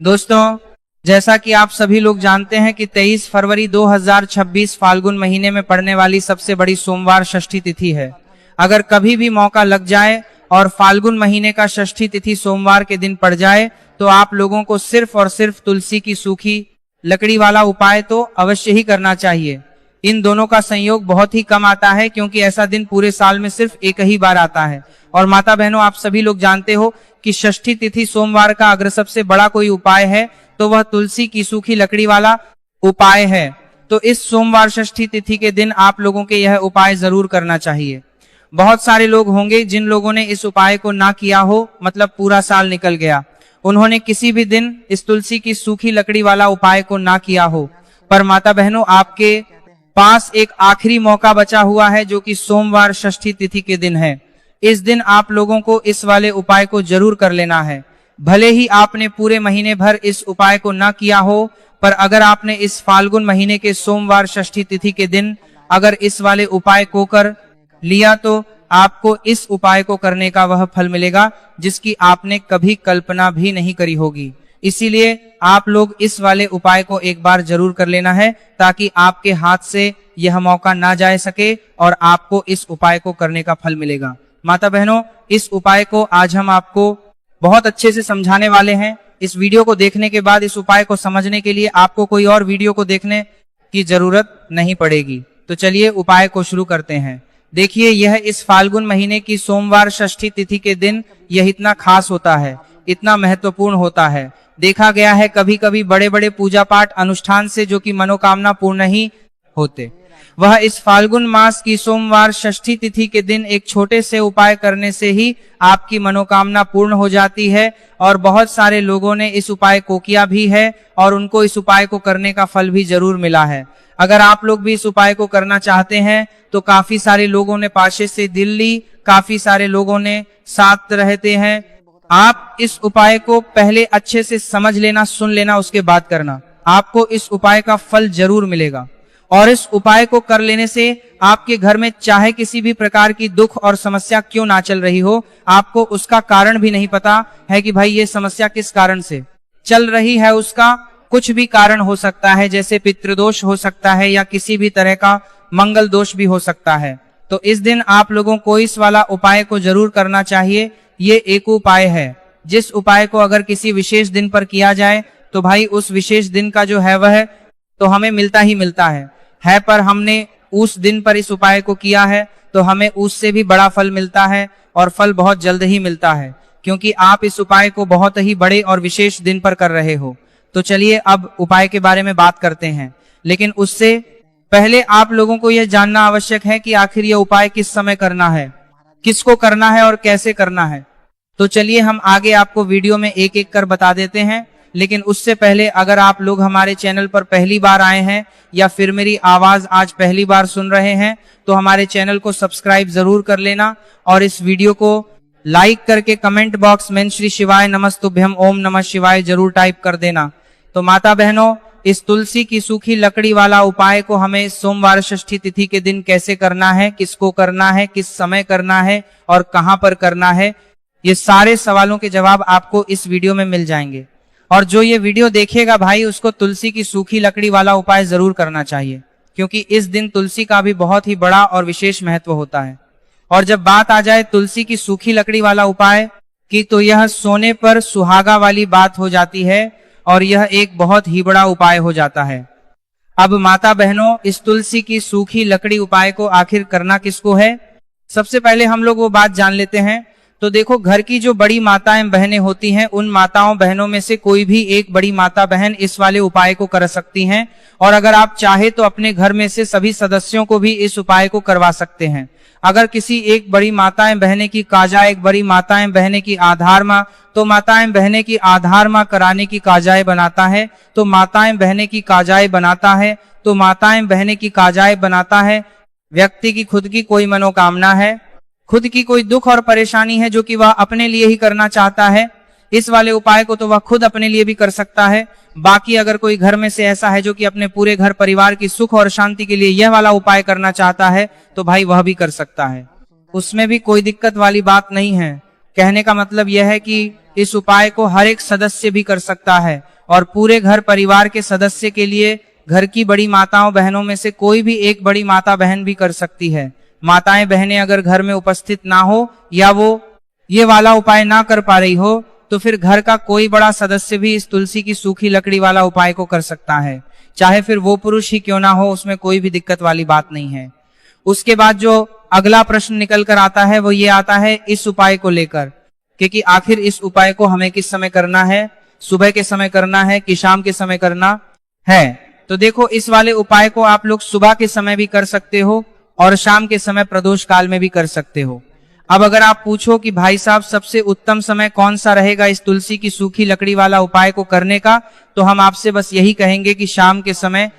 दोस्तों, जैसा कि आप सभी लोग जानते हैं कि 23 फरवरी 2026 फाल्गुन महीने में पड़ने वाली सबसे बड़ी सोमवार षष्ठी तिथि है। अगर कभी भी मौका लग जाए और फाल्गुन महीने का षष्ठी तिथि सोमवार के दिन पड़ जाए तो आप लोगों को सिर्फ और सिर्फ तुलसी की सूखी लकड़ी वाला उपाय तो अवश्य ही करना चाहिए। इन दोनों का संयोग बहुत ही कम आता है क्योंकि ऐसा दिन पूरे साल में सिर्फ एक ही बार आता है। और माता बहनों, आप सभी लोग जानते हो कि षष्ठी तिथि सोमवार का अगर सबसे बड़ा कोई उपाय है तो वह तुलसी की सूखी लकड़ी वाला उपाय है। तो इस सोमवार षष्ठी तिथि के दिन आप लोगों के यह उपाय जरूर करना चाहिए। बहुत सारे लोग होंगे जिन लोगों ने इस उपाय को ना किया हो, मतलब पूरा साल निकल गया, उन्होंने किसी भी दिन इस तुलसी की सूखी लकड़ी वाला उपाय को ना किया हो। पर माता बहनों, आपके पास एक आखिरी मौका बचा हुआ है जो कि सोमवार षष्ठी तिथि के दिन है। इस दिन आप लोगों को इस वाले उपाय को जरूर कर लेना है। भले ही आपने पूरे महीने भर इस उपाय को ना किया हो, पर अगर आपने इस फाल्गुन महीने के सोमवार षष्ठी तिथि के दिन अगर इस वाले उपाय को कर लिया तो आपको इस उपाय को करने का वह फल मिलेगा जिसकी आपने कभी कल्पना भी नहीं करी होगी। इसीलिए आप लोग इस वाले उपाय को एक बार जरूर कर लेना है ताकि आपके हाथ से यह मौका ना जा सके और आपको इस उपाय को करने का फल मिलेगा। माता बहनों, इस उपाय को आज हम आपको बहुत अच्छे से समझाने वाले हैं। इस वीडियो को देखने के बाद इस उपाय को समझने के लिए आपको कोई और वीडियो को देखने की जरूरत नहीं पड़ेगी। तो चलिए उपाय को शुरू करते हैं। देखिए, यह इस फाल्गुन महीने की सोमवार षष्ठी तिथि के दिन यह इतना खास होता है, इतना महत्वपूर्ण होता है। देखा गया है कभी कभी बड़े बड़े पूजा पाठ अनुष्ठान से जो कि मनोकामना पूर्ण नहीं होते, वह इस फाल्गुन मास की सोमवार षष्ठी तिथि के दिन एक छोटे से उपाय करने से ही आपकी मनोकामना पूर्ण हो जाती है। और बहुत सारे लोगों ने इस उपाय को किया भी है और उनको इस उपाय को करने का फल भी जरूर मिला है। अगर आप लोग भी इस उपाय को करना चाहते हैं तो काफी सारे लोगों ने पासे से दिल ली, काफी सारे लोगों ने साथ रहते हैं। आप इस उपाय को पहले अच्छे से समझ लेना, सुन लेना, उसके बाद करना। आपको इस उपाय का फल जरूर मिलेगा। और इस उपाय को कर लेने से आपके घर में चाहे किसी भी प्रकार की दुख और समस्या क्यों ना चल रही हो, आपको उसका कारण भी नहीं पता है कि भाई ये समस्या किस कारण से चल रही है। उसका कुछ भी कारण हो सकता है, जैसे पितृदोष हो सकता है या किसी भी तरह का मंगल दोष भी हो सकता है। तो इस दिन आप लोगों को इस वाला उपाय को जरूर करना चाहिए। ये एक उपाय है जिस उपाय को अगर किसी विशेष दिन पर किया जाए तो भाई उस विशेष दिन का जो है वह तो हमें मिलता ही मिलता है। पर हमने उस दिन पर इस उपाय को किया है तो हमें उससे भी बड़ा फल मिलता है और फल बहुत जल्द ही मिलता है, क्योंकि आप इस उपाय को बहुत ही बड़े और विशेष दिन पर कर रहे हो। तो चलिए अब उपाय के बारे में बात करते हैं, लेकिन उससे पहले आप लोगों को यह जानना आवश्यक है कि आखिर यह उपाय किस समय करना है, किसको करना है और कैसे करना है। तो चलिए हम आगे आपको वीडियो में एक एक कर बता देते हैं। लेकिन उससे पहले अगर आप लोग हमारे चैनल पर पहली बार आए हैं या फिर मेरी आवाज आज पहली बार सुन रहे हैं तो हमारे चैनल को सब्सक्राइब जरूर कर लेना और इस वीडियो को लाइक करके कमेंट बॉक्स में श्री शिवाय नमस्तुभ्यम ओम नमः शिवाय जरूर टाइप कर देना। तो माता बहनों, इस तुलसी की सूखी लकड़ी वाला उपाय को हमें सोमवार षष्ठी तिथि के दिन कैसे करना है, किसको करना है, किस समय करना है और कहां पर करना है, ये सारे सवालों के जवाब आपको इस वीडियो में मिल जाएंगे। और जो ये वीडियो देखेगा भाई, उसको तुलसी की सूखी लकड़ी वाला उपाय जरूर करना चाहिए, क्योंकि इस दिन तुलसी का भी बहुत ही बड़ा और विशेष महत्व होता है। और जब बात आ जाए तुलसी की सूखी लकड़ी वाला उपाय की, तो यह सोने पर सुहागा वाली बात हो जाती है और यह एक बहुत ही बड़ा उपाय हो जाता है। अब माता बहनों, इस तुलसी की सूखी लकड़ी उपाय को आखिर करना किसको है, सबसे पहले हम लोग वो बात जान लेते हैं। तो देखो, घर की जो बड़ी माताएं बहनें होती हैं, उन माताओं बहनों में से कोई भी एक बड़ी माता बहन इस वाले उपाय को कर सकती हैं। और अगर आप चाहे तो अपने घर में से सभी सदस्यों को भी इस उपाय को करवा सकते हैं। अगर किसी एक बड़ी माताएं बहने की काजा एक बड़ी माताएं बहने की आधार माँ, तो माताएं बहने की आधार माँ कराने की काजाएं बनाता है, तो माताएं बहने की काजाएं बनाता है, तो माताएं बहने की काजाएं बनाता है। व्यक्ति की खुद की कोई मनोकामना है, खुद की कोई दुख और परेशानी है जो कि वह अपने लिए ही करना चाहता है, इस वाले उपाय को तो वह खुद अपने लिए भी कर सकता है। बाकी अगर कोई घर में से ऐसा है जो कि अपने पूरे घर परिवार की सुख और शांति के लिए यह वाला उपाय करना चाहता है, तो भाई वह भी कर सकता है, उसमें भी कोई दिक्कत वाली बात नहीं है। कहने का मतलब यह है कि इस उपाय को हर एक सदस्य भी कर सकता है, और पूरे घर परिवार के सदस्य के लिए घर की बड़ी माताओं बहनों में से कोई भी एक बड़ी माता बहन भी कर सकती है। माताएं बहनें अगर घर में उपस्थित ना हो या वो ये वाला उपाय ना कर पा रही हो तो फिर घर का कोई बड़ा सदस्य भी इस तुलसी की सूखी लकड़ी वाला उपाय को कर सकता है, चाहे फिर वो पुरुष ही क्यों ना हो, उसमें कोई भी दिक्कत वाली बात नहीं है। उसके बाद जो अगला प्रश्न निकल कर आता है वो ये आता है इस उपाय को लेकर कि आखिर इस उपाय को हमें किस समय करना है, सुबह के समय करना है कि शाम के समय करना है। तो देखो, इस वाले उपाय को आप लोग सुबह के समय भी कर सकते हो और शाम के समय प्रदोष काल में भी कर सकते हो। अब अगर आप पूछो कि भाई साहब सबसे उत्तम समय कौन सा रहेगा इस तुलसी की सूखी लकड़ी वाला उपाय को करने का, तो हम आपसे बस यही कहेंगे कि शाम के समय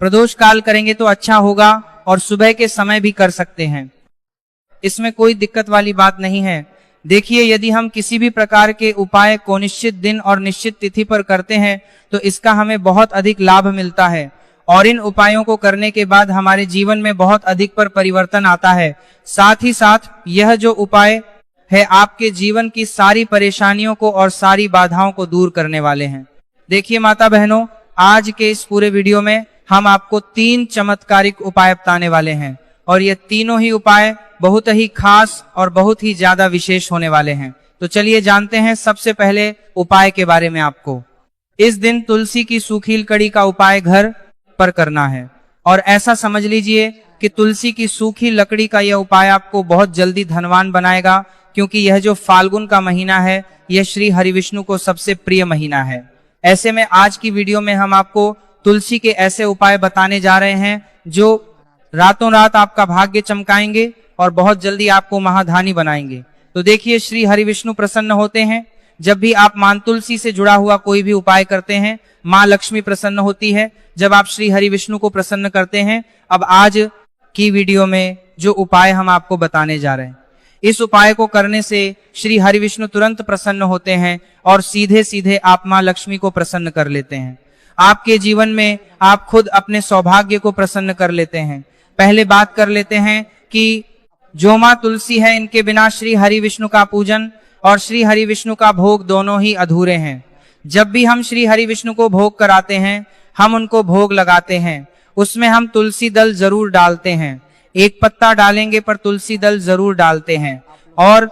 प्रदोष काल करेंगे तो अच्छा होगा और सुबह के समय भी कर सकते हैं, इसमें कोई दिक्कत वाली बात नहीं है। देखिए, यदि हम किसी भी प्रकार के उपाय को निश्चित दिन और निश्चित तिथि पर करते हैं तो इसका हमें बहुत अधिक लाभ मिलता है और इन उपायों को करने के बाद हमारे जीवन में बहुत अधिक पर परिवर्तन आता है। साथ ही साथ यह जो उपाय है आपके जीवन की सारी परेशानियों को और सारी बाधाओं को दूर करने वाले हैं। देखिए माता बहनों, आज के इस पूरे वीडियो में हम आपको 3 चमत्कारिक उपाय बताने वाले हैं और ये तीनों ही उपाय बहुत ही खास और बहुत ही ज्यादा विशेष होने वाले हैं। तो चलिए जानते हैं सबसे पहले उपाय के बारे में। आपको इस दिन तुलसी की सूखी लकड़ी का उपाय घर पर करना है और ऐसा समझ लीजिए कि तुलसी की सूखी लकड़ी का यह उपाय आपको बहुत जल्दी धनवान बनाएगा, क्योंकि यह जो फाल्गुन का महीना है यह श्री हरिविष्णु को सबसे प्रिय महीना है। ऐसे में आज की वीडियो में हम आपको तुलसी के ऐसे उपाय बताने जा रहे हैं जो रातों रात आपका भाग्य चमकाएंगे और बहुत जल्दी आपको महाधानी बनाएंगे। तो देखिए, श्री हरिविष्णु प्रसन्न होते हैं जब भी आप मां तुलसी से जुड़ा हुआ कोई भी उपाय करते हैं। मां लक्ष्मी प्रसन्न होती है जब आप श्री हरिविष्णु को प्रसन्न करते हैं। अब आज की वीडियो में जो उपाय हम आपको बताने जा रहे हैं, इस उपाय को करने से श्री हरिविष्णु तुरंत प्रसन्न होते हैं और सीधे सीधे आप मां लक्ष्मी को प्रसन्न कर लेते हैं। आपके जीवन में आप खुद अपने सौभाग्य को प्रसन्न कर लेते हैं। पहले बात कर लेते हैं कि जो मां तुलसी है, इनके बिना श्री हरिविष्णु का पूजन और श्री हरिविष्णु का भोग दोनों ही अधूरे हैं। जब भी हम श्री हरिविष्णु को भोग कराते हैं, हम उनको भोग लगाते हैं, उसमें हम तुलसी दल जरूर डालते हैं। एक पत्ता डालेंगे पर तुलसी दल जरूर डालते हैं। और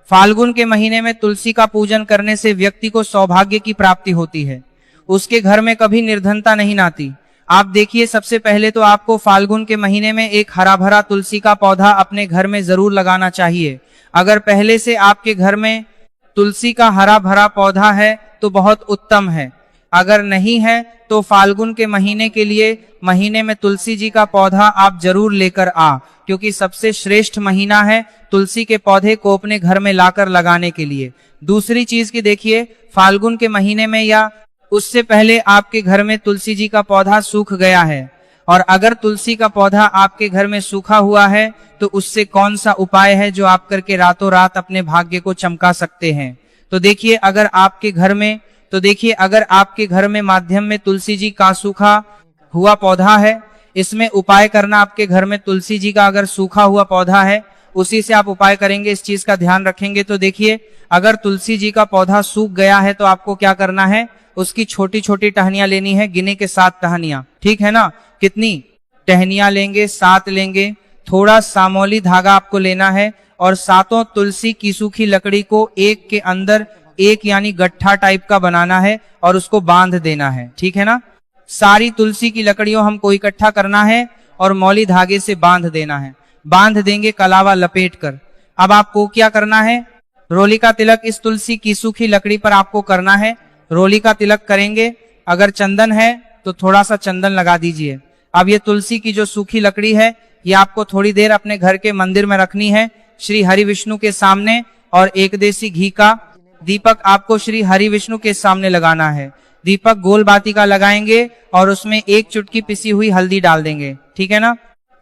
फाल्गुन के महीने में तुलसी का पूजन करने से व्यक्ति को सौभाग्य की प्राप्ति होती है, उसके घर में कभी निर्धनता नहीं आती। आप देखिए, सबसे पहले तो आपको फाल्गुन के महीने में एक हरा भरा तुलसी का पौधा अपने घर में जरूर लगाना चाहिए। अगर पहले से आपके घर में तुलसी का हरा भरा पौधा है तो बहुत उत्तम है, अगर नहीं है तो फाल्गुन के महीने के लिए महीने में तुलसी जी का पौधा आप जरूर लेकर आ, क्योंकि सबसे श्रेष्ठ महीना है तुलसी के पौधे को अपने घर में लाकर लगाने के लिए। दूसरी चीज की देखिए, फाल्गुन के महीने में या उससे पहले आपके घर में तुलसी जी का पौधा सूख गया है, और अगर तुलसी का पौधा आपके घर में सूखा हुआ है तो उससे कौन सा उपाय है जो आप करके रातों रात अपने भाग्य को चमका सकते हैं। तो देखिए, अगर आपके घर में माध्यम में तुलसी जी का सूखा हुआ पौधा है, इसमें उपाय करना आपके घर में तुलसी जी का अगर सूखा हुआ पौधा है उसी से आप उपाय करेंगे, इस चीज का ध्यान रखेंगे। तो देखिए, अगर तुलसी जी का पौधा सूख गया है तो आपको क्या करना है, उसकी छोटी छोटी टहनियां लेनी है, गिने के 7 टहनियां, ठीक है ना। कितनी टहनियां लेंगे? 7 लेंगे। थोड़ा सामोली धागा आपको लेना है और 7 तुलसी की सूखी लकड़ी को एक के अंदर एक यानी गट्ठा टाइप का बनाना है और उसको बांध देना है, ठीक है ना। सारी तुलसी की लकड़ियों हमको इकट्ठा करना है और मौली धागे से बांध देना है। बांध देंगे कलावा लपेट कर। अब आपको क्या करना है, रोली का तिलक इस तुलसी की सूखी लकड़ी पर आपको करना है। रोली का तिलक करेंगे, अगर चंदन है तो थोड़ा सा चंदन लगा दीजिए। अब ये तुलसी की जो सूखी लकड़ी है ये आपको थोड़ी देर अपने घर के मंदिर में रखनी है श्री हरिविष्णु के सामने, और एक देसी घी का दीपक आपको श्री हरिविष्णु के सामने लगाना है। दीपक गोल बाती का लगाएंगे और उसमें 1 चुटकी पिसी हुई हल्दी डाल देंगे, ठीक है ना।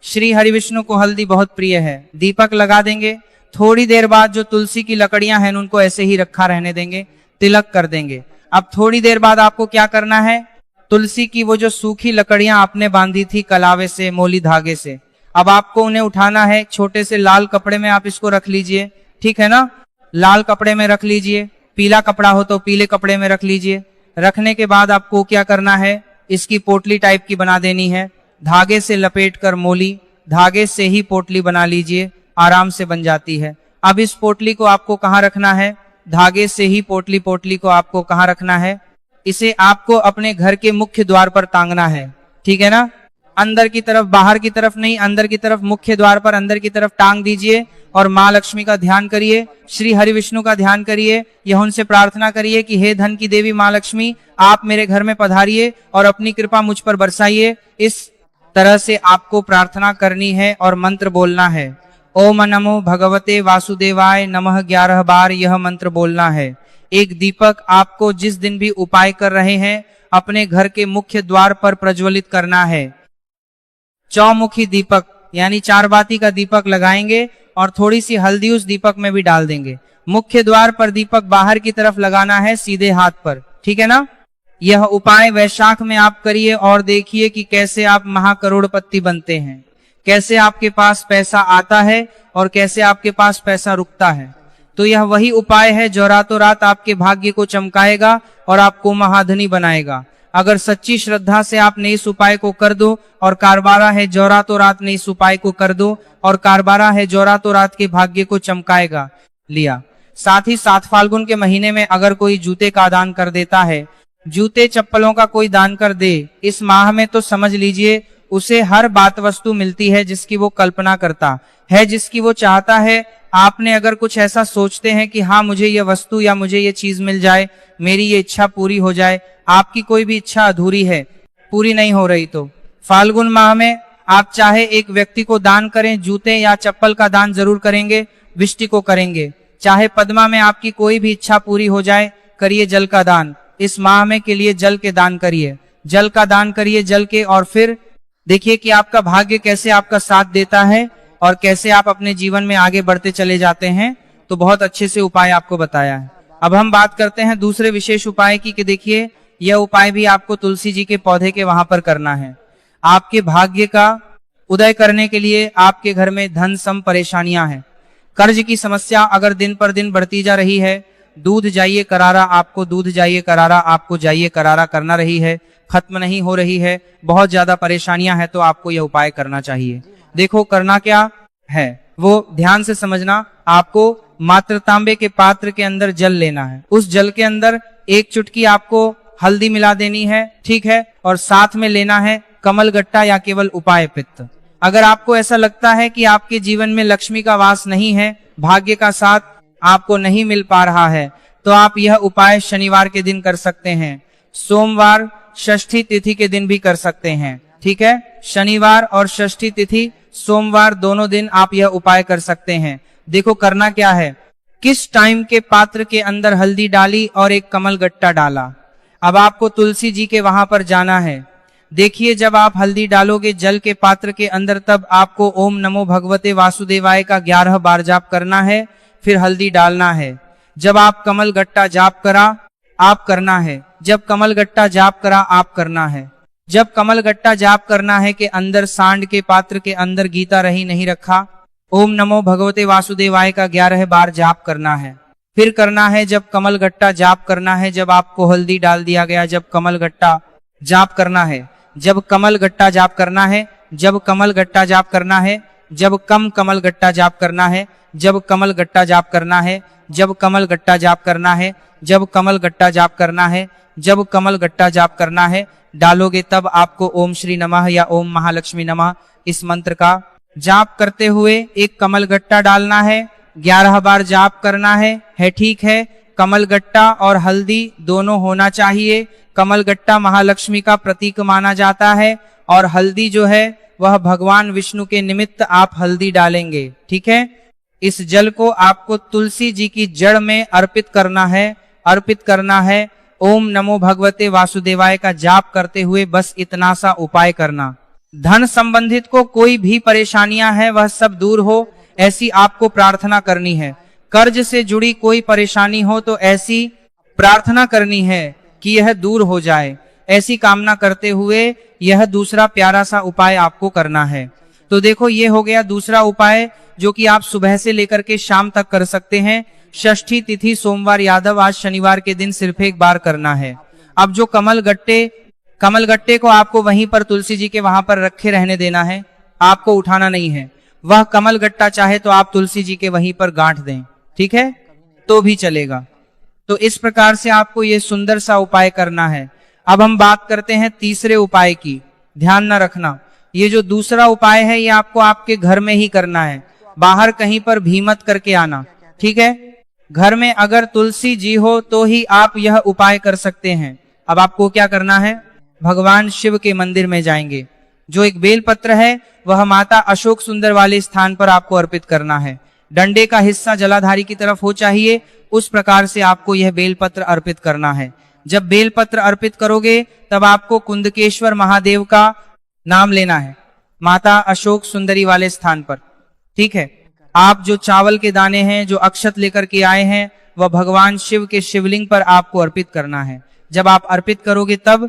श्री हरिविष्णु को हल्दी बहुत प्रिय है। दीपक लगा देंगे, थोड़ी देर बाद जो तुलसी की लकड़ियां हैं उनको ऐसे ही रखा रहने देंगे, तिलक कर देंगे। अब थोड़ी देर बाद आपको क्या करना है, तुलसी की वो जो सूखी लकड़ियां आपने बांधी थी कलावे से, मोली धागे से, अब आपको उन्हें उठाना है। छोटे से लाल कपड़े में आप इसको रख लीजिए, ठीक है ना। लाल कपड़े में रख लीजिए, पीला कपड़ा हो तो पीले कपड़े में रख लीजिए। रखने के बाद आपको क्या करना है, इसकी पोटली टाइप की बना देनी है, धागे से लपेटकर मोली, धागे से ही पोटली बना लीजिए, आराम से बन जाती है। अब इस पोटली को आपको कहाँ रखना है, धागे से ही पोटली को आपको कहाँ रखना है, इसे आपको अपने घर के मुख्य द्वार पर टांगना है, ठीक है ना। अंदर की तरफ, बाहर की तरफ नहीं, अंदर की तरफ, मुख्य द्वार पर अंदर की तरफ टांग दीजिए और माँ लक्ष्मी का ध्यान करिए, श्री हरि विष्णु का ध्यान करिए, यह उनसे प्रार्थना करिए कि हे धन की देवी माँ लक्ष्मी, आप मेरे घर में पधारिए और अपनी कृपा मुझ पर बरसाइए। इस तरह से आपको प्रार्थना करनी है और मंत्र बोलना है। ओम नमो भगवते वासुदेवाय नमः 11 बार यह मंत्र बोलना है। एक दीपक आपको जिस दिन भी उपाय कर रहे हैं अपने घर के मुख्य द्वार पर प्रज्वलित करना है। चौमुखी दीपक यानी 4 बाती का दीपक लगाएंगे और थोड़ी सी हल्दी उस दीपक में भी डाल देंगे। मुख्य द्वार पर दीपक बाहर की तरफ लगाना है, सीधे हाथ पर, ठीक है ना। यह उपाय वैशाख में आप करिए और देखिए कि कैसे आप महाकरोड़पति बनते हैं, कैसे आपके पास पैसा आता है और कैसे आपके पास पैसा रुकता है। तो यह वही उपाय है जो रातों रात आपके भाग्य को चमकाएगा और आपको महाधनी बनाएगा। अगर सच्ची श्रद्धा से आपने इस उपाय को कर दो और कारबारा है जो रातों रात ने इस उपाय को कर दो और कारबारा है जो रातों रात के भाग्य को चमकाएगा। लिया। साथ ही 7 फाल्गुन के महीने में अगर कोई जूते का दान कर देता है, जूते चप्पलों का कोई दान कर दे इस माह में, तो समझ लीजिए उसे हर बात वस्तु मिलती है जिसकी वो कल्पना करता है, जिसकी वो चाहता है। आपने अगर कुछ ऐसा सोचते हैं कि हाँ मुझे ये वस्तु या मुझे ये चीज मिल जाए, मेरी ये इच्छा पूरी हो जाए, आपकी कोई भी इच्छा अधूरी है, पूरी नहीं हो रही, तो फाल्गुन माह में आप चाहे एक व्यक्ति को दान करें, जूते या चप्पल का दान जरूर करेंगे, विष्टि को करेंगे। चाहे पद्मा में आपकी कोई भी इच्छा पूरी हो जाए, करिए जल का दान। इस माह में के लिए जल के दान करिए, जल का दान करिए, जल के। और फिर देखिए कि आपका भाग्य कैसे आपका साथ देता है और कैसे आप अपने जीवन में आगे बढ़ते चले जाते हैं। तो बहुत अच्छे से उपाय आपको बताया है। अब हम बात करते हैं दूसरे विशेष उपाय की, कि देखिए यह उपाय भी आपको तुलसी जी के पौधे के वहां पर करना है। आपके भाग्य का उदय करने के लिए आपके घर में धन सम परेशानियां हैं, कर्ज की समस्या अगर दिन पर दिन बढ़ती जा रही है, दूध जाइए करारा आपको, दूध जाइए करारा आपको, जाइए करारा करना रही है, खत्म नहीं हो रही है, बहुत ज्यादा परेशानियां हैं, तो आपको यह उपाय करना चाहिए। देखो करना क्या है, वो ध्यान से समझना। आपको मात्र तांबे के पात्र के अंदर जल लेना है, उस जल के अंदर 1 चुटकी आपको हल्दी मिला देनी है, ठीक है, और साथ में लेना है कमल गट्टा या केवल उपाय पित्त। अगर आपको ऐसा लगता है कि आपके जीवन में लक्ष्मी का वास नहीं है, भाग्य का साथ आपको नहीं मिल पा रहा है, तो आप यह उपाय शनिवार के दिन कर सकते हैं, सोमवार षष्ठी तिथि के दिन भी कर सकते हैं, ठीक है। शनिवार और षष्ठी तिथि, सोमवार, दोनों दिन आप यह उपाय कर सकते हैं। देखो करना क्या है, किस टाइम के पात्र के अंदर हल्दी डाली और एक कमल गट्टा डाला। अब आपको तुलसी जी के वहां पर जाना है। देखिए जब आप हल्दी डालोगे जल के पात्र के अंदर, तब आपको ओम नमो भगवते वासुदेवाय का 11 बार जाप करना है, फिर हल्दी डालना है। जब आप कमल गट्टा जाप करा आप करना है, जब कमल गट्टा जाप करा आप करना है। जब कमल गट्टा जाप करना है के अंदर सांड के पात्र के अंदर गीता रही नहीं रखा, ओम नमो भगवते वासुदेवाय का 11 बार जाप करना है। फिर करना है जब कमल गट्टा जाप करना है, जब आपको हल्दी डाल दिया गया, जब कमल गट्टा जाप करना है, जब कमल गट्टा जाप करना है, जब कमल गट्टा जाप करना है, जब कम कमल गट्टा जाप करना है, जब कमल गट्टा जाप करना है, जब कमल गट्टा जाप करना है, जब कमल गट्टा जाप करना है, जब कमल गट्टा जाप करना है, डालोगे तब आपको ओम श्री नमः या ओम महालक्ष्मी नमः इस मंत्र का जाप करते हुए एक कमल गट्टा डालना है, 11 बार जाप करना है, ठीक है। कमल गट्टा और हल्दी दोनों होना चाहिए। कमल गट्टा महालक्ष्मी का प्रतीक माना जाता है और हल्दी जो है वह भगवान विष्णु के निमित्त आप हल्दी डालेंगे, ठीक है। इस जल को आपको तुलसी जी की जड़ में अर्पित करना है। ओम नमो भगवते वासुदेवाय का जाप करते हुए बस इतना सा उपाय करना। धन संबंधित को कोई भी परेशानियां है वह सब दूर हो, ऐसी आपको प्रार्थना करनी है। कर्ज से जुड़ी कोई परेशानी हो तो ऐसी प्रार्थना करनी है कि यह दूर हो जाए। ऐसी कामना करते हुए यह दूसरा प्यारा सा उपाय आपको करना है। तो देखो ये हो गया दूसरा उपाय जो कि आप सुबह से लेकर के शाम तक कर सकते हैं। षष्ठी तिथि सोमवार यादव, आज शनिवार के दिन सिर्फ 1 बार करना है। अब जो कमल गट्टे को आपको वहीं पर तुलसी जी के वहां पर रखे रहने देना है, आपको उठाना नहीं है। वह कमल गट्टा चाहे तो आप तुलसी जी के वहीं पर गांठ दें, ठीक है, तो भी चलेगा। तो इस प्रकार से आपको ये सुंदर सा उपाय करना है। अब हम बात करते हैं तीसरे उपाय की। ध्यान न रखना, ये जो दूसरा उपाय है ये आपको आपके घर में ही करना है, बाहर कहीं पर भी मत करके आना, ठीक है। घर में अगर तुलसी जी हो तो ही आप यह उपाय कर सकते हैं। अब आपको क्या करना है, भगवान शिव के मंदिर में जाएंगे, जो एक बेलपत्र है वह माता अशोक सुंदर वाले स्थान पर आपको अर्पित करना है। डंडे का हिस्सा जलाधारी की तरफ हो चाहिए, उस प्रकार से आपको यह बेलपत्र अर्पित करना है। जब बेलपत्र अर्पित करोगे तब आपको कुंदकेश्वर महादेव का नाम लेना है, माता अशोक सुंदरी वाले स्थान पर, ठीक है। आप जो चावल के दाने हैं, जो अक्षत लेकर के आए हैं, वह भगवान शिव के शिवलिंग पर आपको अर्पित करना है। जब आप अर्पित करोगे तब